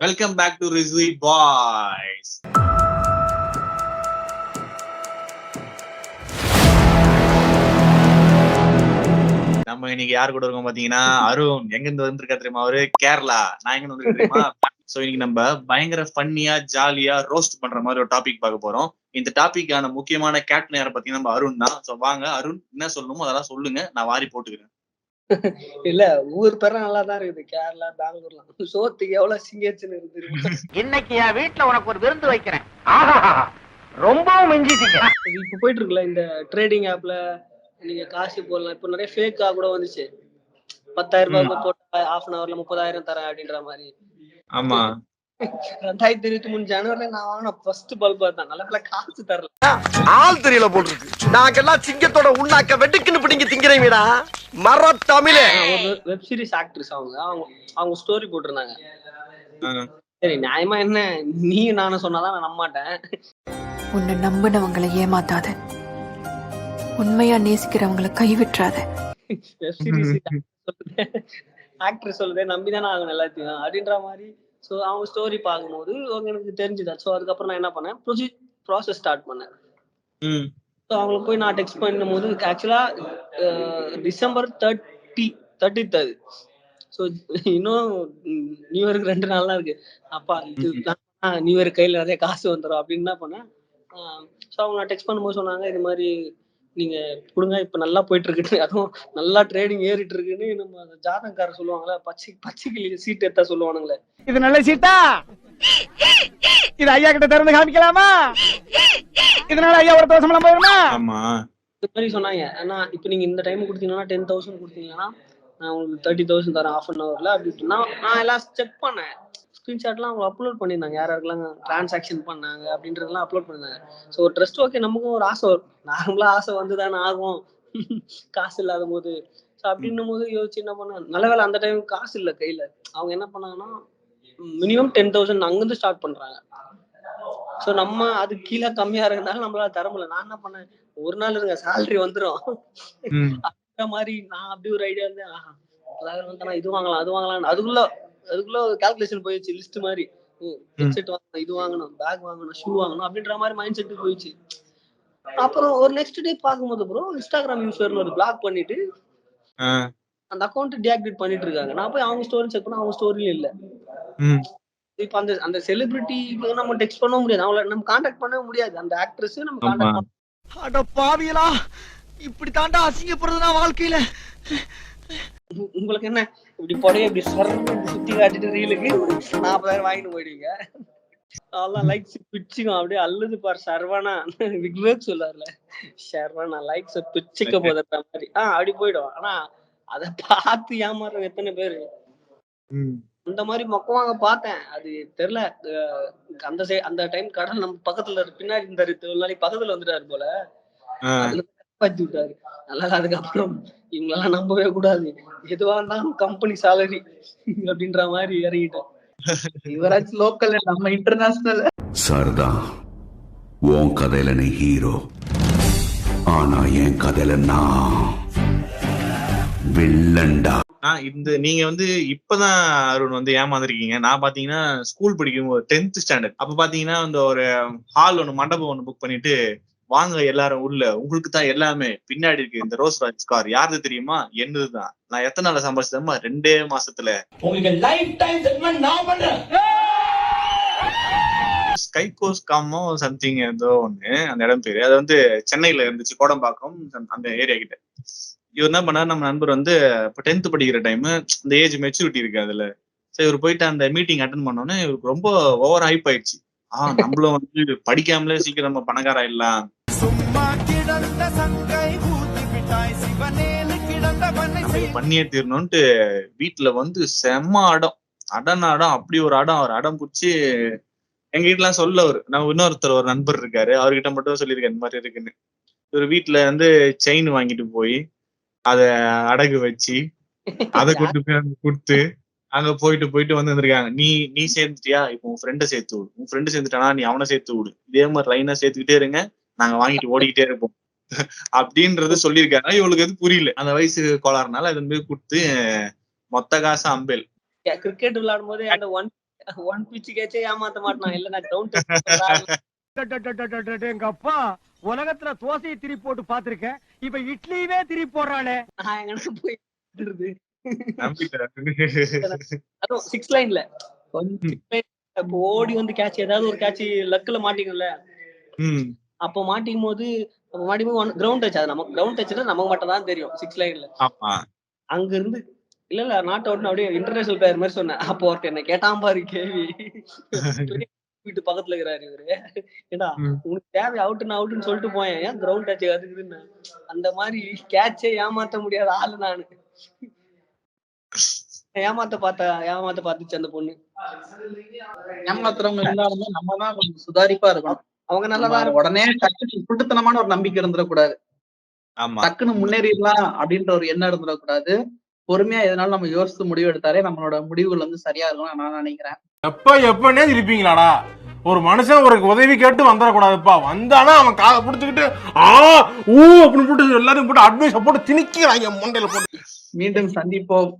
Welcome back to Rizvi boys. நம்ம இன்னைக்கு யார் கூட இருக்கோம் பாத்தீங்கன்னா அருண். எங்க இருந்து வந்திருக்கா தெரியுமா? அவரு கேரளா. நான் எங்க வந்து தெரியுமா? சோ இன்னைக்கு நம்ம பயங்கர ஃபன்னியா ஜாலியா ரோஸ்ட் பண்ற மாதிரி ஒரு டாபிக் பார்க்க போறோம். இந்த டாபிக்கான முக்கியமான கேப்டன் யார பாத்தீங்கன்னா நம்ம அருண் தான். சோ வாங்க அருண், என்ன சொல்லணுமோ அதெல்லாம் சொல்லுங்க, நான் வாரி போட்டுக்கிறேன். இல்ல, ஊர் பேர நல்லாதான் இருக்குது. கேரளா, பெங்களூர்லாம். சோத்துக்கு எவ்வளவு சிங்கச்சுன்னு இருக்கு. இன்னைக்கு என் வீட்டுல உனக்கு ஒரு விருந்து வைக்கிறேன். ரொம்பவும் மிஞ்சிட்டீங்க. இப்ப போயிட்டு இருக்குல்ல இந்த ட்ரேடிங் ஆப்ல நீங்க காசு போடலாம். இப்ப நிறைய ஃபேக்கா கூட வந்துச்சு. 10,000 ரூபாய் போட்டா half an hourல 30,000 தரேன் அப்படின்ற மாதிரி. ஆமா, 2023 ஜனவரில நான் வாங்கின ஃபர்ஸ்ட் பல்பா தான். நல்ல காசு தரல. ஆள் தெரியல போட்டுருக்கு. நாங்கெல்லாம் சிங்கத்தோட உண்ணாக்க வெட்டுக்குன்னு பிடிங்க திங்கிறீங்கடா மர தமிழே. ஒரு வெப் சீரிஸ் ஆக்ட்ரஸ் அவங்க ஸ்டோரி போட்டிருந்தாங்க. சரி, நியாயமா என்ன நீ நானும் சொன்னாதான் நான் நம்ப மாட்டேன். உன்னை நம்பினவங்களை ஏமாத்தாத, உண்மையா நேசிக்கிறவங்களை கைவிட்டுறாத. வெப் சீரிஸ் ஆக்ட்ரஸ் சொல்லுதே நம்பிதானே ஆகணும் எல்லாத்தையும் அப்படின்ற மாதிரி. ஸோ அவங்க ஸ்டோரி பார்க்கும்போது எனக்கு தெரிஞ்சுதா. ஸோ அதுக்கப்புறம் நான் என்ன பண்ணேன், ப்ராசஸ் ஸ்டார்ட் பண்ணேன். ஸோ அவங்களுக்கு போய் நான் டெக்ஸ்ட் பண்ணும்போது ஆக்சுவலா டிசம்பர் 30th அது. ஸோ இன்னும் நியூ இயருக்கு 2 நாள் தான் இருக்கு. அப்பா இது நியூ இயர் கையில் நிறைய காசு வந்துடும் அப்படின்னு என்ன பண்ணேன். ஸோ அவங்க நான் டெக்ஸ்ட் பண்ணும்போது சொன்னாங்க, இது மாதிரி நீங்க கொடுங்க, இப்ப நல்லா போயிட்டு இருக்கு, அதுவும் நல்லா ட்ரேடிங் ஏறிட்டு இருக்குன்னு நம்ம ஜாதகக்காரர் சொல்லுவாங்களே, பச்சை கிளி சீட் எடுத்தா சொல்லுவானுங்களே, இது நல்ல சீட்டா, இது ஐயா கிட்ட திறந்து காமிக்கலாமா, இதனால ஐயா ஒரு தோசம் போயிருமா, இந்த மாதிரி சொன்னாங்க. ஆனா இப்ப நீங்க இந்த டைம் கொடுத்தீங்கன்னா 10,000 கொடுத்தீங்கன்னா நான் உங்களுக்கு 30,000 தரேன் half an hourல அப்படின்னு. நான் எல்லாம் செக் பண்ணேன். ஸ்கிரீன்ஷாட்லாம் அவங்க அப்லோட் பண்ணியிருந்தாங்க, யாரெல்லாம் டிரான்சாக்ஷன் பண்ணாங்க அப்படின்றதெல்லாம் அப்லோட் பண்ணிருந்தாங்க. ஸோ ஒரு ட்ரஸ்ட், ஓகே, நமக்கும் ஒரு ஆசை வரும். நார்மலா ஆசை வந்துதானே ஆகும் காசு இல்லாத போது. ஸோ அப்படின்னும் போது யோசிச்சு என்ன பண்ண, நல்ல வேலை அந்த டைம் காசு இல்லை கையில. அவங்க என்ன பண்ணாங்கன்னா மினிமம் 10,000 அங்கிருந்து ஸ்டார்ட் பண்றாங்க. ஸோ நம்ம அது கீழே கம்மியா இருக்கிறதுனால நம்மளால தர முடியல. நான் என்ன பண்ணேன், ஒரு நாள் இருங்க சேலரி வந்துடும் அந்த மாதிரி நான் அப்படி ஒரு ஐடியா இருந்தேன். இது வாங்கலாம் அது வாங்கலாம், அதுக்குள்ள கால்குலேஷன் போயிடுச்சு. லிஸ்ட் மாதிரி ஹெட்செட் வாங்கணும், இது வாங்கணும், பேக் வாங்கணும், ஷூ வாங்கணும் அப்படின்ற மாதிரி மைண்ட் செட் போயிடுச்சு. அப்புறம் ஒரு நெக்ஸ்ட் டே பார்க்கும்போது ப்ரோ இன்ஸ்டாகிராம் யூசர்னு ஒரு பிளாக் பண்ணிட்டு அந்த அக்கௌண்ட் டீஆக்டிவேட் பண்ணிட்டு இருக்காங்க. நான் போய் அவங்க ஸ்டோரி செக் பண்ண, அவங்க ஸ்டோரியும் இல்ல. இப்ப அந்த செலிபிரிட்டி நம்ம டெக்ஸ்ட் பண்ண முடியாது, அவங்கள நம்ம கான்டாக்ட் பண்ண முடியாது. அந்த ஆக்ட்ரஸ் நம்ம கான்டாக்ட் பண்ண. அட பாவியலா, இப்படி தாண்டா அசிங்கப்படுறதுனா வாழ்க்கையில. உங்களுக்கு என்ன இப்படி போடைய இப்படி சுத்தி காட்டிட்டு ரீலுக்கு 40,000 வாங்கிட்டு போயிடுவீங்க. அதெல்லாம் லைக்ஸ் பிச்சுக்கும் அப்படியே அல்லது பாரு. சர்வனா விக்வேக் சொல்லாருல, சர்வனா லைக்ஸ் பிச்சுக்க போதுற மாதிரி அப்படி போயிடும். ஆனா அதை பார்த்து ஏமாறுற எத்தனை பேரு. அந்த மாதிரி மொக்கவாங்க பார்த்தேன். அது தெரியல, அந்த டைம் கடல் நம்ம பக்கத்துல பின்னாடி இருந்தாரு, ஒரு நாளைக்கு பக்கத்துல வந்துட்டாரு போல, காப்பாத்தி விட்டாரு. நல்லா. அதுக்கப்புறம் இவங்களெல்லாம் நம்பவே கூடாது, எதுவா இருந்தாலும் கம்பெனி சேலரி அப்படின்ற மாதிரி இறங்கிட்டேன். இவராச்சும் லோக்கல், நம்ம இன்டர்நேஷனல். சரதா, உன் கதையில நீ ஹீரோ, ஆனா என் கதையில நான் வில்லன்டா. நீங்க வந்து இப்பதான் அருண் வந்து ஏமாந்துருக்கீங்க. நான் பாத்தீங்கன்னா ஸ்கூல் படிக்கும் 10th ஸ்டாண்டர்ட் அப்ப பாத்தீங்கன்னா இந்த ஒரு ஹால் ஒண்ணு, மண்டபம் ஒண்ணு புக் பண்ணிட்டு, வாங்க எல்லாரும் உள்ள, உங்களுக்கு தான் எல்லாமே, பின்னாடி இருக்கு இந்த ரோஸ் ராய்ஸ் கார், யாருது தெரியுமா? என்னதுதான். நான் எத்தனை நாள் சம்பாதிச்சேமா? 2 மாசத்துல ஸ்கைகோஸ் காமோ சம்திங் ஏதோ ஒண்ணு அந்த இடம் பேரு. அது வந்து சென்னையில இருந்துச்சு, கோடம்பாக்கம் அந்த ஏரியா கிட்ட. இவர் என்ன பண்ணாரு, நம்ம நண்பர் வந்து இப்ப 10th படிக்கிற டைம், இந்த ஏஜ் மெச்சூரிட்டி இருக்கு அதுல. சரி, இவர் போயிட்டு அந்த மீட்டிங் அட்டன் பண்ணோன்னே இவருக்கு ரொம்ப ஓவர் ஹைப் ஆயிடுச்சு. நம்மளும் வந்து படிக்காமலே சீக்கிரம் நம்ம பணக்கார ஆயிடலாம், பண்ணியே தீரணும்ட்டு வீட்டுல வந்து செம்ம அடம், அப்படி ஒரு அவர் அடம் பிடிச்சி எங்க வீட்டுல எல்லாம் சொல்ல. நான் இன்னொருத்தர் ஒரு நண்பர் இருக்காரு, அவர்கிட்ட மட்டும் சொல்லியிருக்கேன் இந்த மாதிரி இருக்குன்னு. ஒரு வீட்டுல வந்து செயின் வாங்கிட்டு போய் அத அடகு வச்சு அதை கொண்டு போய் அங்க கொடுத்து அங்க போயிட்டு வந்து இருக்காங்க. நீ சேர்ந்துட்டியா, இப்ப உன் ஃப்ரெண்டை சேர்த்து விடு, உன் ஃப்ரெண்டு சேர்ந்துட்டானா நீ அவனை சேர்த்து விடு, இதே மாதிரி லைனா சேர்த்துக்கிட்டே இருங்க, நாங்க வாங்கிட்டு ஓடிக்கிட்டே இருப்போம் அப்படின்றது சொல்லியிருக்காங்க. இவளுக்கு எது புரியல, அந்த வயசு கோளாறுனால அது போய் கொடுத்து மொத்த காசு அம்பேல். கிரிக்கெட் விளையாடும் போது அந்த ஒன் பிச்சு கேச்சே ஏமாத்த மாட்டான். இல்ல நான் கிரவுண்ட் எங்க அப்பா உலகத்துல தோசையை திரி போட்டு பாத்திருக்கேன், இப்ப இட்லியவே திரி போடுறானே. நான் எங்க போய் நம்பிட்டேன். அதுவும் 6 லைன்ல இப்போ ஓடி வந்து கேட்ச் ஏதாவது ஒரு கேட்ச் லக்குல மாட்டிக்கல. அப்போ மாட்டிக்கும் போது கிரவுண்ட் டச், அது நமக்கு கிரவுண்ட் டச்னா நமக்கு மட்டும் தான் தெரியும் 6 லைன்ல. ஆமா. அங்க இருந்து இல்ல நாட் அவுட்னு அப்படியே இன்டர்நேஷனல் பிளேயர் மாதிரி சொன்னேன். அப்போ ஒருத்தர் என்ன கேட்டான் பாரு கேள்வி. வீட்டு பக்கத்துல இருக்கிறாரு இவரு. ஏடா உனக்கு தேவை அவுட்னு சொல்லிட்டு போயேன், ஏன் கிரவுண்ட் டச் அதுக்குன்னு. அந்த மாதிரி கேட்சே ஏமாத்த முடியாத ஆளு நானு. ஏமாத்த பாத்துச்சு அந்த பொண்ணு. ஏமாத்துறவங்க இருந்தாலுமே நம்ம தான் கொஞ்சம் சுதாரிப்பா இருக்கணும். அவங்க நல்லா உடனே டக்குனு குட்டுத்தனமான ஒரு நம்பிக்கை இருந்துடக்கூடாது. டக்குன்னு முன்னேறிடலாம் அப்படின்ற ஒரு எண்ணம் இருந்துடக்கூடாது. பொறுமையா எதனாலும் நம்ம யோசித்து முடிவு எடுத்தாலே நம்மளோட முடிவுகள் வந்து சரியா இருக்கும் நான் நினைக்கிறேன். எப்பனே இருப்பீங்களாடா? ஒரு மனுஷன் ஒரு உதவி கேட்டு வந்துடக்கூடாதுப்பா. வந்தானா அவன் காதை பிடிச்சுக்கிட்டு அப்படின்னு போட்டு எல்லாரும் போட்டு அட்வைஸ் போட்டு திணிக்கிறாங்க மண்டையில போட்டு. மீண்டும் சந்திப்போம்.